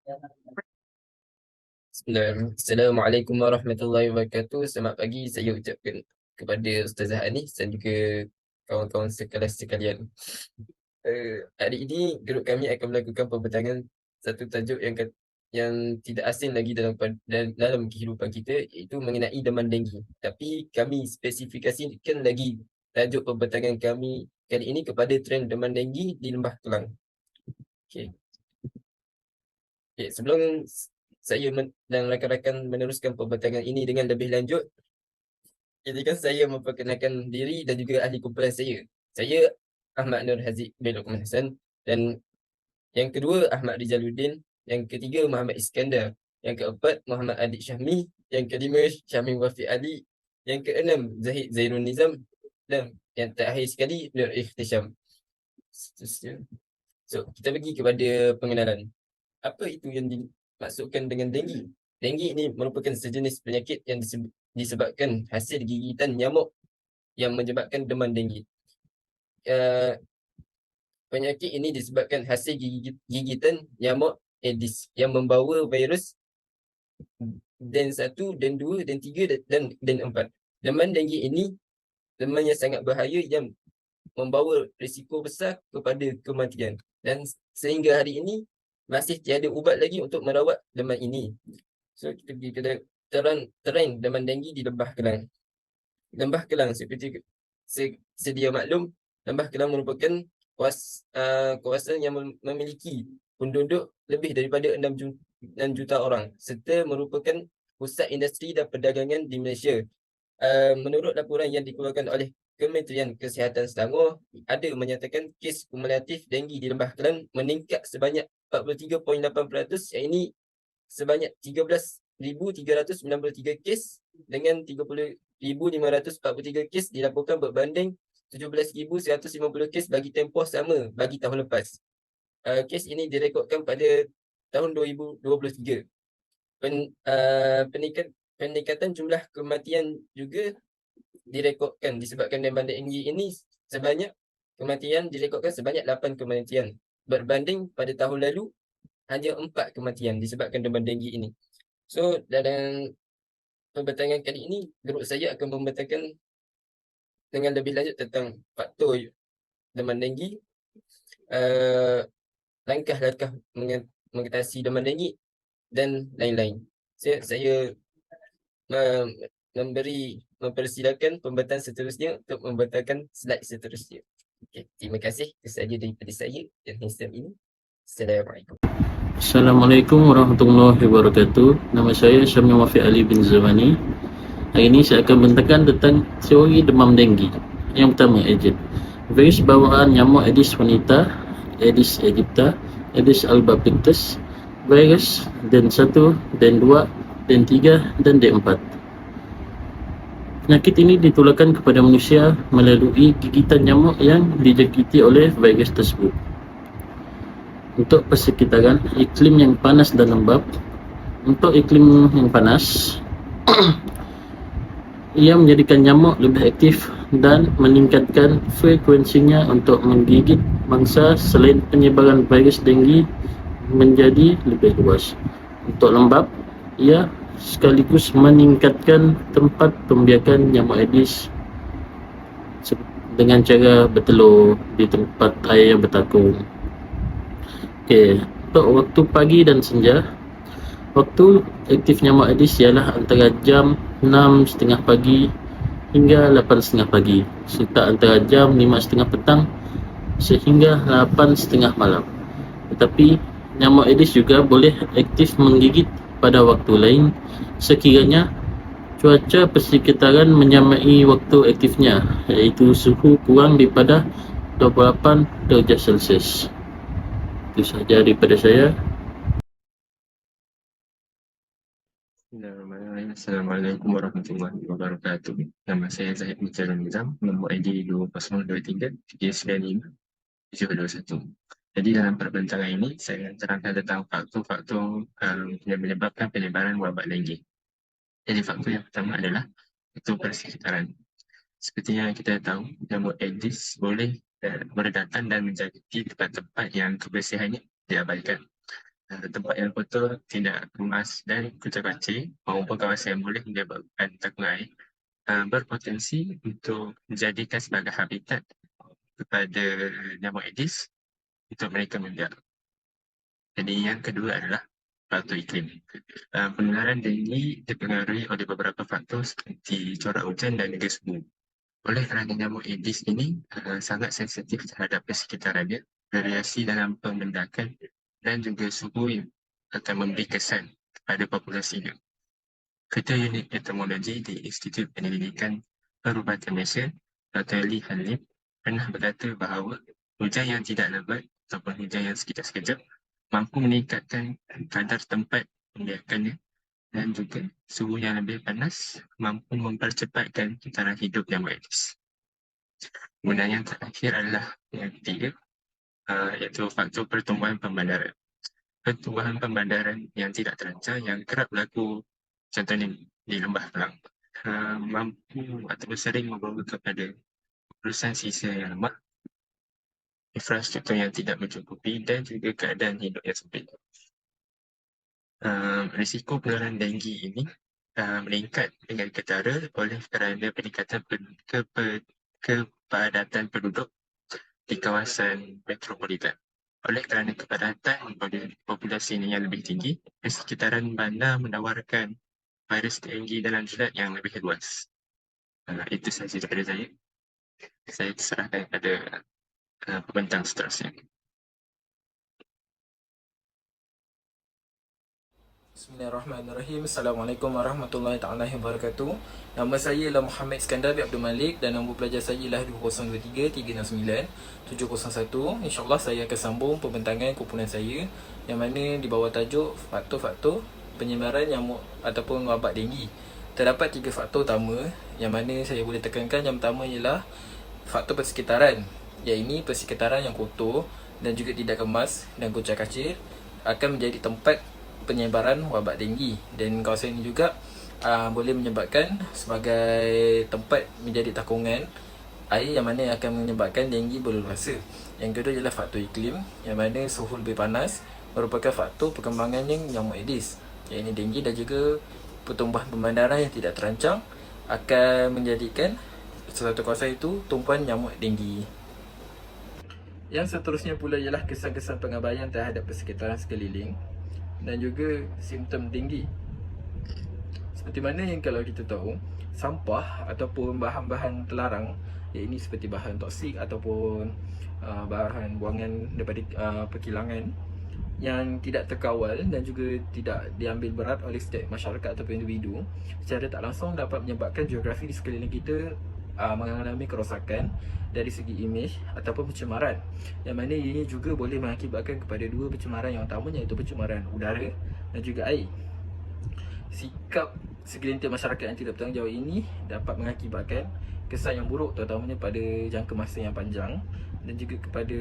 Bismillahirrahmanirrahim. Assalamualaikum warahmatullahi wabarakatuh. Selamat pagi saya ucapkan kepada Ustazah Anis dan juga kawan-kawan sekelas sekalian. Hari ini grup kami akan melakukan pembincangan satu tajuk yang tidak asing lagi dalam kehidupan kita, iaitu mengenai demam denggi. Tapi kami spesifikasikan lagi tajuk pembincangan kami kali ini kepada trend demam denggi di Lembah Kelang. Okey. Sebelum saya dan rakan-rakan meneruskan pembincangan ini dengan lebih lanjut, izinkan saya memperkenalkan diri dan juga ahli kumpulan saya. Saya Ahmad Nur Haziq bin Luqman Hassan, dan yang kedua Ahmad Rizaluddin, yang ketiga Muhammad Iskandar, yang keempat Muhammad Adik Syahmi, yang kelima Syahmi Wafiq Ali, yang keenam Zahid Zairul Nizam, dan yang terakhir sekali Nur Ihtisham. Seterusnya. So, kita pergi kepada pengenalan. Apa itu yang dimaksudkan dengan denggi? Denggi ini merupakan sejenis penyakit yang disebabkan hasil gigitan nyamuk yang menyebabkan demam denggi. Penyakit ini disebabkan hasil gigitan nyamuk Aedes yang membawa virus DEN 1, DEN 2, DEN 3 dan DEN 4. Demam denggi ini demam yang sangat bahaya yang membawa risiko besar kepada kematian, dan sehingga hari ini masih tiada ubat lagi untuk merawat demam ini. So kita pergi ke terang demam denggi di Lembah Kelang. Lembah Kelang seperti sedia maklum, Lembah Kelang merupakan kawasan yang memiliki penduduk lebih daripada 6 juta orang serta merupakan pusat industri dan perdagangan di Malaysia. Menurut laporan yang dikeluarkan oleh Kementerian Kesihatan Selangor, ada menyatakan kes kumulatif denggi di Lembah Kelang meningkat sebanyak 43.8%, iaitu sebanyak 13,393 kes dengan 30,543 kes dilaporkan berbanding 17,150 kes bagi tempoh sama bagi tahun lepas. Kes ini direkodkan pada tahun 2023. Peningkatan jumlah kematian juga direkodkan disebabkan demam denggi ini. Kematian direkodkan sebanyak 8 kematian berbanding pada tahun lalu hanya 4 kematian disebabkan demam denggi ini. So dalam pembincangan kali ini, grup saya akan membentangkan dengan lebih lanjut tentang faktor demam denggi, langkah-langkah mengatasi demam denggi dan lain-lain. Saya mempersilakan pembentang seterusnya untuk membentangkan slide seterusnya. Okay, terima kasih. Itu sahaja daripada saya dan Hisam ini. Assalamualaikum. Assalamualaikum warahmatullahi wabarakatuh. Nama saya Syamil Wafiq Ali bin Zamani. Hari ini saya akan bentangkan tentang teori demam denggi. Yang pertama, agent. Virus bawaan nyamuk Aedes wanita, Aedes aegypti, Aedes albopictus, virus DEN 1, DEN 2, DEN 3 dan DEN 4. Penyakit ini ditularkan kepada manusia melalui gigitan nyamuk yang dijangkiti oleh virus tersebut. Untuk persekitaran, iklim yang panas dan lembap. Untuk iklim yang panas, ia menjadikan nyamuk lebih aktif dan meningkatkan frekuensinya untuk menggigit mangsa, selain penyebaran virus denggi menjadi lebih luas. Untuk lembap, ia sekaligus meningkatkan tempat pembiakan nyamuk Aedes dengan cara bertelur di tempat air yang bertakung. Okey, untuk waktu pagi dan senja, waktu aktif nyamuk Aedes ialah antara jam 6.30 pagi hingga 8.30 pagi, serta antara jam 5.30 petang sehingga 8.30 malam. Tetapi nyamuk Aedes juga boleh aktif menggigit pada waktu lain sekiranya cuaca persekitaran menyamai waktu aktifnya, iaitu suhu kurang daripada 28 darjah Celsius. Itu sahaja daripada saya. Assalamualaikum warahmatullahi wabarakatuh. Nama saya Zahid Zairul Nizam, nombor ID 2023 395 721. Jadi dalam perbincangan ini saya akan terangkan tentang faktor-faktor yang menyebabkan penyebaran wabak denggi. Jadi faktor yang pertama adalah faktor persekitaran. Seperti yang kita tahu, nyamuk Aedes boleh berdatang dan menjangkiti tempat-tempat yang kebersihannya diabaikan. tempat yang kotor, tidak kemas dan kucir-kacir maupun kawasan yang boleh menyebabkan takungan air berpotensi untuk dijadikan sebagai habitat kepada nyamuk Aedes untuk mereka membiak. Jadi yang kedua adalah faktor iklim. Penularan denggi dipengaruhi oleh beberapa faktor seperti corak hujan dan juga suhu. Oleh kerana nyamuk Aedes ini sangat sensitif terhadap persekitarannya, variasi dalam pembendakan dan juga suhu yang akan memberi kesan pada populasinya. Ketua Unit Entomologi di Institut Penyelidikan Perubatan Malaysia, Dr. Lee Han Lim, pernah berkata bahawa hujan yang tidak lebat ataupun hujan yang sekejap-sekejap mampu meningkatkan kadar tempat pembiakannya dan juga suhu yang lebih panas mampu mempercepatkan tarikh hidup nyamuk Aedes. Kemudian yang terakhir adalah yang ketiga, iaitu faktor pertumbuhan pembandaran. Pertumbuhan pembandaran yang tidak terancang yang kerap berlaku contohnya di Lembah Kelang mampu atau sering membawa kepada urusan sisa yang lemah, infrastruktur yang tidak mencukupi dan juga keadaan hidup yang sempit. Risiko penularan denggi ini meningkat dengan ketara oleh kerana peningkatan kepadatan penduduk di kawasan metropolitan. Oleh kerana kepadatan populasi ini yang lebih tinggi, persekitaran bandar menawarkan virus denggi dalam jumlah yang lebih luas. Itu sahaja daripada saya. Saya serahkan kepada pembentang seterusnya. Bismillahirrahmanirrahim. Assalamualaikum warahmatullahi taala wabarakatuh. Nama saya ialah Muhammad Iskandar bin Abdul Malik dan nombor pelajar saya ialah 2023-369-701. InsyaAllah saya akan sambung pembentangan kumpulan saya yang mana di bawah tajuk faktor-faktor penyebaran nyamuk ataupun wabak denggi. Terdapat 3 faktor utama yang mana saya boleh tekankan. Yang pertama ialah faktor persekitaran, iaitu persekitaran yang kotor dan juga tidak kemas dan kucar-kacir akan menjadi tempat penyebaran wabak denggi, dan kawasan ini juga boleh menyebabkan sebagai tempat menjadi takungan air yang mana akan menyebabkan denggi berleluasa. Yang kedua ialah faktor iklim, yang mana suhu lebih panas merupakan faktor perkembangannya nyamuk Aedes, iaitu denggi, dan juga pertumbuhan pembandaran yang tidak terancang akan menjadikan suatu kawasan itu tumpuan nyamuk denggi. Yang seterusnya pula ialah kesan-kesan pengabaian terhadap persekitaran sekeliling dan juga simptom denggi. Seperti mana yang kalau kita tahu, sampah ataupun bahan-bahan terlarang, iaitu seperti bahan toksik ataupun bahan buangan daripada perkilangan yang tidak terkawal dan juga tidak diambil berat oleh setiap masyarakat ataupun individu, secara tak langsung dapat menyebabkan geografi di sekeliling kita mengalami kerosakan dari segi imej ataupun pencemaran, yang mana ini juga boleh mengakibatkan kepada 2 pencemaran yang utamanya, iaitu pencemaran udara dan juga air. Sikap segelintir masyarakat yang tidak bertanggungjawab ini dapat mengakibatkan kesan yang buruk, terutamanya pada jangka masa yang panjang, dan juga kepada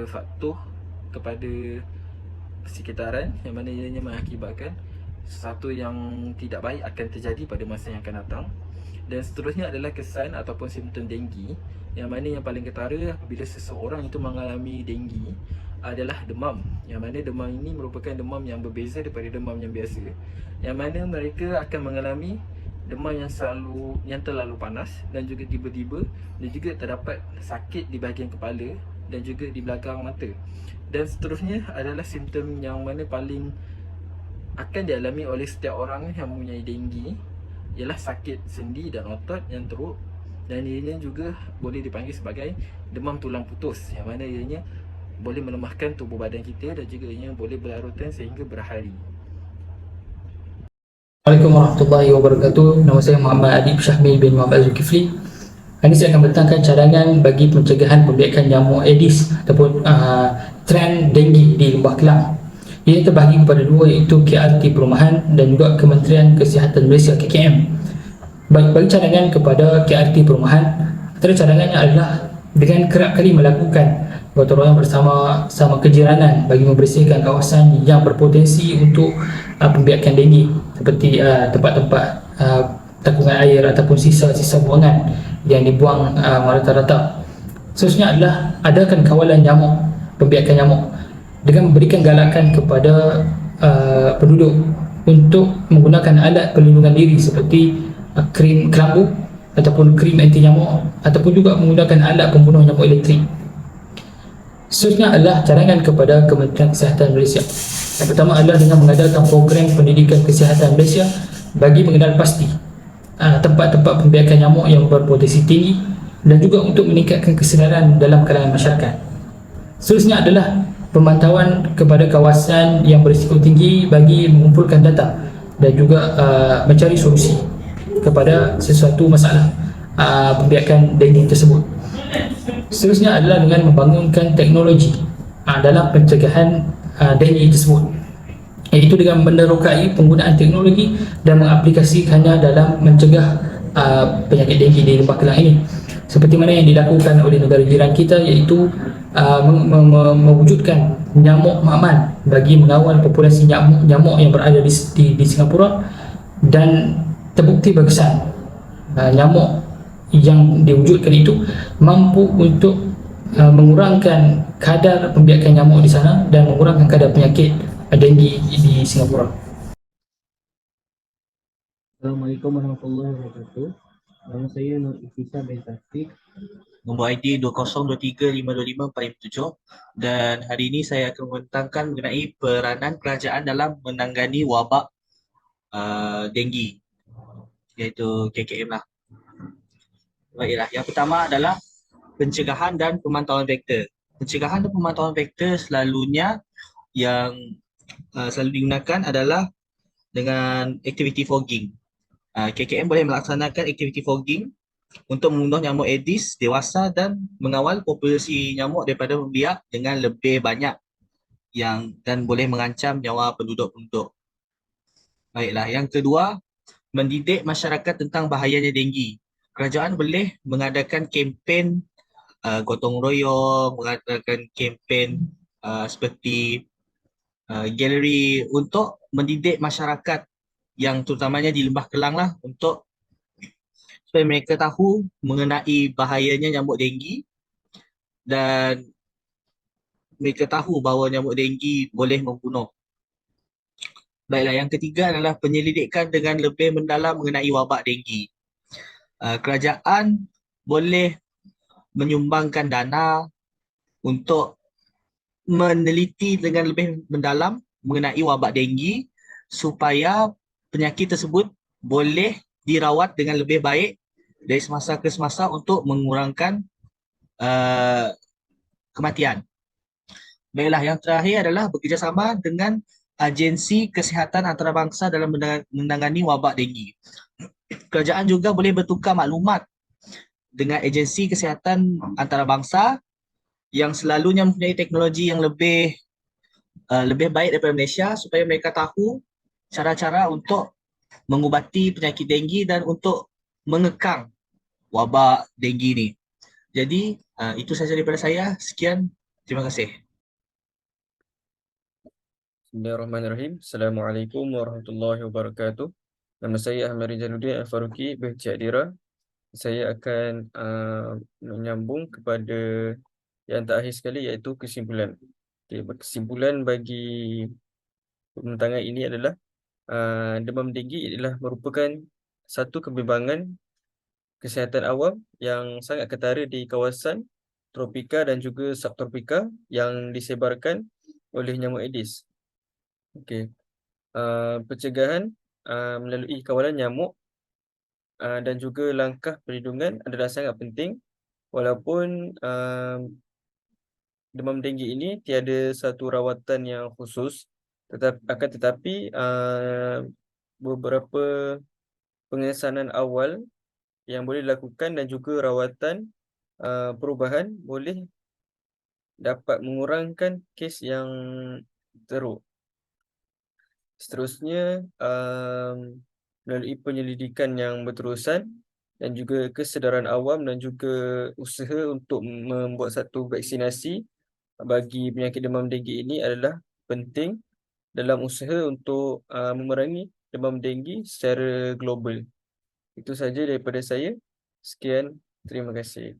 faktor kepada persekitaran yang mana ianya mengakibatkan sesuatu yang tidak baik akan terjadi pada masa yang akan datang. Dan seterusnya adalah kesan ataupun simptom denggi, yang mana yang paling ketara bila seseorang itu mengalami denggi adalah demam, yang mana demam ini merupakan demam yang berbeza daripada demam yang biasa, yang mana mereka akan mengalami demam yang terlalu panas dan juga tiba-tiba, dan juga terdapat sakit di bahagian kepala dan juga di belakang mata. Dan seterusnya adalah simptom yang mana paling akan dialami oleh setiap orang yang mempunyai denggi, ialah sakit sendi dan otot yang teruk, dan ianya juga boleh dipanggil sebagai demam tulang putus, yang mana ianya boleh melemahkan tubuh badan kita dan juga ianya boleh berlarutan sehingga berhari. Assalamualaikum warahmatullahi wabarakatuh. Nama saya Muhammad Adib Syahmil bin Muhammad Zulkifli. Hari ini saya akan bentangkan cadangan bagi pencegahan pembiakan nyamuk Aedes ataupun trend denggi di Lembah Kelang. Ia terbahagi kepada 2, iaitu KRT Perumahan dan juga Kementerian Kesihatan Malaysia KKM. Bagi cadangan kepada KRT Perumahan, antara cadangannya adalah dengan kerap kali melakukan gotong royong bersama kejiranan bagi membersihkan kawasan yang berpotensi untuk pembiakan denggi, seperti tempat-tempat takungan air ataupun sisa-sisa buangan yang dibuang merata-rata. Seterusnya adalah adakan kawalan nyamuk, pembiakan nyamuk. dengan memberikan galakan kepada penduduk untuk menggunakan alat perlindungan diri seperti krim kelambu ataupun krim anti nyamuk, ataupun juga menggunakan alat pembunuh nyamuk elektrik. Seterusnya adalah cadangan kepada Kementerian Kesihatan Malaysia. Yang pertama adalah dengan mengadakan program pendidikan kesihatan Malaysia bagi mengenal pasti tempat-tempat pembiakan nyamuk yang berpotensi tinggi dan juga untuk meningkatkan kesedaran dalam kalangan masyarakat. Seterusnya adalah pemantauan kepada kawasan yang berisiko tinggi bagi mengumpulkan data dan juga mencari solusi kepada sesuatu masalah pembiakan denggi tersebut. Seterusnya adalah dengan membangunkan teknologi dalam pencegahan denggi tersebut, iaitu dengan menerokai penggunaan teknologi dan mengaplikasikannya dalam mencegah penyakit denggi di Lembah Kelang ini, seperti mana yang dilakukan oleh negara jiran kita, iaitu mewujudkan nyamuk aman bagi mengawal populasi nyamuk yang berada di Singapura, dan terbukti berkesan nyamuk yang diwujudkan itu mampu untuk mengurangkan kadar pembiakan nyamuk di sana dan mengurangkan kadar penyakit denggi di Singapura. Assalamualaikum warahmatullahi wabarakatuh. Nama saya Nur Ikhtisar bin Taufik, nombor ID 2023525457, dan hari ini saya akan membentangkan mengenai peranan kerajaan dalam menangani wabak denggi, iaitu KKM lah. Baiklah, yang pertama adalah pencegahan dan pemantauan vektor. Pencegahan dan pemantauan vektor selalunya yang selalu digunakan adalah dengan aktiviti fogging. KKM boleh melaksanakan aktiviti fogging untuk membunuh nyamuk Aedes dewasa dan mengawal populasi nyamuk daripada membiak dengan lebih banyak dan boleh mengancam nyawa penduduk-penduduk. Baiklah, yang kedua, mendidik masyarakat tentang bahayanya denggi. Kerajaan boleh mengadakan kempen gotong royong, mengadakan kempen seperti galeri untuk mendidik masyarakat yang terutamanya di Lembah Kelang lah, untuk supaya mereka tahu mengenai bahayanya nyamuk denggi dan mereka tahu bahawa nyamuk denggi boleh membunuh. Baiklah, yang ketiga adalah penyelidikan dengan lebih mendalam mengenai wabak denggi. Kerajaan boleh menyumbangkan dana untuk meneliti dengan lebih mendalam mengenai wabak denggi supaya penyakit tersebut boleh dirawat dengan lebih baik dari semasa ke semasa untuk mengurangkan kematian. Baiklah, yang terakhir adalah bekerjasama dengan agensi kesihatan antarabangsa dalam menangani wabak denggi. Kerajaan juga boleh bertukar maklumat dengan agensi kesihatan antarabangsa yang selalunya mempunyai teknologi yang lebih baik daripada Malaysia, supaya mereka tahu cara-cara untuk mengubati penyakit denggi dan untuk mengekang wabak denggi ni. Jadi itu sahaja daripada saya. Sekian, terima kasih. Bismillahirrahmanirrahim. Assalamualaikum warahmatullahi wabarakatuh. Nama saya Ahmad Rijaluddin Al-Faruqi binti Adira. Saya akan menyambung kepada yang terakhir sekali, iaitu kesimpulan. Kesimpulan bagi pembentangan ini adalah demam denggi adalah merupakan satu kebimbangan kesihatan awam yang sangat ketara di kawasan tropika dan juga subtropika yang disebarkan oleh nyamuk Aedes. Pencegahan melalui kawalan nyamuk dan juga langkah perlindungan adalah sangat penting, walaupun demam denggi ini tiada satu rawatan yang khusus, tetapi beberapa pengesanan awal yang boleh dilakukan dan juga rawatan perubahan boleh dapat mengurangkan kes yang teruk. Seterusnya, melalui penyelidikan yang berterusan dan juga kesedaran awam dan juga usaha untuk membuat satu vaksinasi bagi penyakit demam denggi ini adalah penting dalam usaha untuk memerangi demam denggi secara global. Itu saja daripada saya. Sekian, terima kasih.